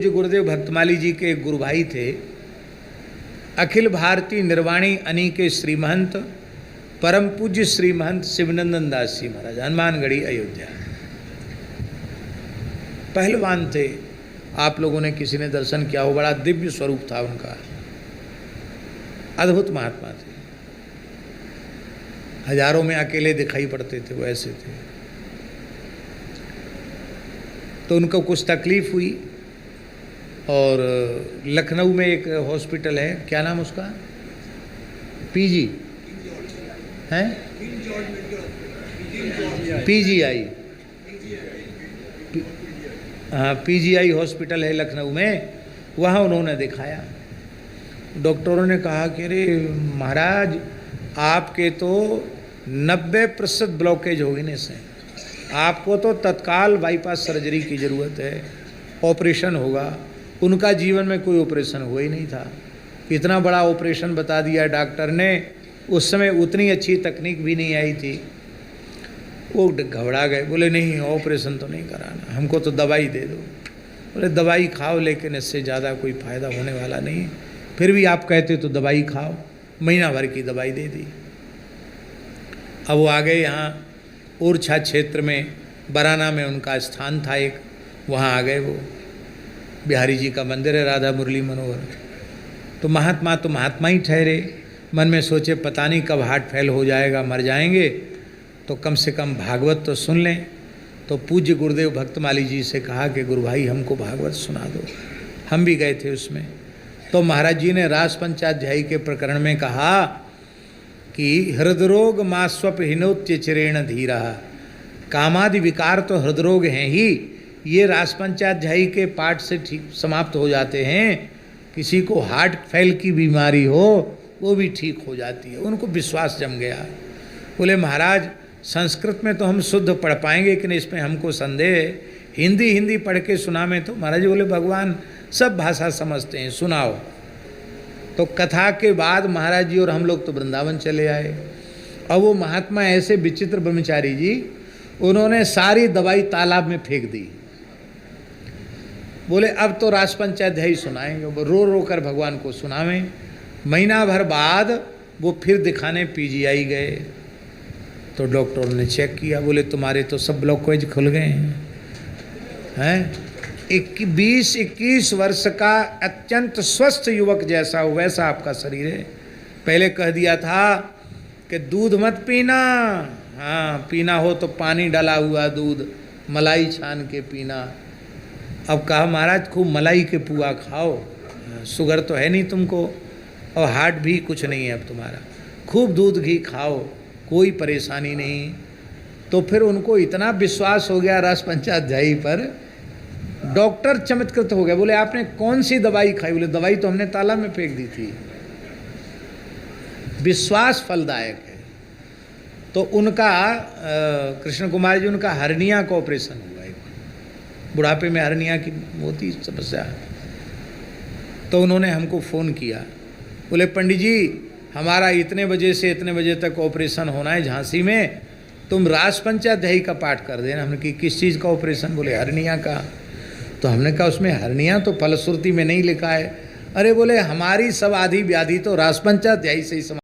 जो गुरुदेव भक्तमाली जी के गुरु भाई थे, अखिल भारतीय निर्वाणी अनी के श्रीमहंत परम पूज्य श्रीमहंत शिवनंदन दास जी महाराज, हनुमानगढ़ी अयोध्या। पहलवान थे, आप लोगों ने किसी ने दर्शन किया हो, बड़ा दिव्य स्वरूप था उनका, अद्भुत महात्मा थे, हजारों में अकेले दिखाई पड़ते थे, वो ऐसे थे। तो उनको कुछ तकलीफ हुई और लखनऊ में एक हॉस्पिटल है, क्या नाम उसका, पीजी है, पीजीआई, हाँ पीजीआई हॉस्पिटल है लखनऊ में, वहाँ उन्होंने दिखाया। डॉक्टरों ने कहा कि अरे महाराज आपके तो 90% ब्लॉकेज हो गए से, आपको तो तत्काल बाईपास सर्जरी की ज़रूरत है, ऑपरेशन होगा। उनका जीवन में कोई ऑपरेशन हुआ ही नहीं था, इतना बड़ा ऑपरेशन बता दिया डॉक्टर ने। उस समय उतनी अच्छी तकनीक भी नहीं आई थी। वो घबरा गए, बोले नहीं ऑपरेशन तो नहीं कराना, हमको तो दवाई दे दो। बोले दवाई खाओ लेकिन इससे ज़्यादा कोई फ़ायदा होने वाला नहीं, फिर भी आप कहते तो दवाई खाओ। महीना भर की दवाई दे दी। अब वो आ गए यहाँ ओरछा क्षेत्र में, बराना में उनका स्थान था एक, वहाँ आ गए। वो बिहारी जी का मंदिर है, राधा मुरली मनोहर। तो महात्मा ही ठहरे। मन में सोचे पता नहीं कब हार्ट फेल हो जाएगा, मर जाएंगे, तो कम से कम भागवत तो सुन लें। तो पूज्य गुरुदेव भक्तमाली जी से कहा कि गुरु भाई हमको भागवत सुना दो। हम भी गए थे उसमें। तो महाराज जी ने रास पंचाध्यायी के प्रकरण में कहा कि हृदरोग मास्वप हिनोत्य चिरेण धीरा, कामादि विकार तो हृदरोग हैं ही, ये रास पंचाध्यायी के पाठ से ठीक समाप्त हो जाते हैं। किसी को हार्ट फेल की बीमारी हो वो भी ठीक हो जाती है। उनको विश्वास जम गया। बोले महाराज संस्कृत में तो हम शुद्ध पढ़ पाएंगे लेकिन इसमें हमको संदेह है, हिंदी पढ़ के सुना में तो। महाराज बोले भगवान सब भाषा समझते हैं, सुनाओ। तो कथा के बाद महाराज जी और हम लोग तो वृंदावन चले आए। और वो महात्मा ऐसे विचित्र ब्रह्मचारी जी, उन्होंने सारी दवाई तालाब में फेंक दी। बोले अब तो रास पंचाध्यायी सुनाएंगे, वो रो रो कर भगवान को सुनावें। महीना भर बाद वो फिर दिखाने पीजीआई गए। तो डॉक्टर ने चेक किया, बोले तुम्हारे तो सब ब्लॉकेज खुल गए हैं। 20-21 वर्ष का अत्यंत स्वस्थ युवक जैसा हो वैसा आपका शरीर है। पहले कह दिया था कि दूध मत पीना, हाँ पीना हो तो पानी डाला हुआ दूध, मलाई छान के पीना। अब कहा महाराज खूब मलाई के पुआ खाओ, शुगर तो है नहीं तुमको और हार्ट भी कुछ नहीं है अब तुम्हारा, खूब दूध घी खाओ, कोई परेशानी नहीं। तो फिर उनको इतना विश्वास हो गया रास पंचाध्यायी पर, डॉक्टर चमत्कृत हो गया। बोले आपने कौन सी दवाई खाई? बोले दवाई तो हमने तालाब में फेंक दी थी। विश्वास फलदायक है। तो उनका कृष्ण कुमार जी, उनका हर्निया का ऑपरेशन हुआ एक, बुढ़ापे में हर्निया की होती समस्या। तो उन्होंने हमको फ़ोन किया, बोले पंडित जी हमारा इतने बजे से इतने बजे तक ऑपरेशन होना है झांसी में, तुम रास पंचाध्यायी का पाठ कर देना। हमने कि किस चीज़ का ऑपरेशन? बोले हर्निया का। तो हमने कहा उसमें हर्निया तो फलश्रुति में नहीं लिखा है। अरे बोले हमारी सब आदि व्याधि तो रास पंचाध्यायी से ही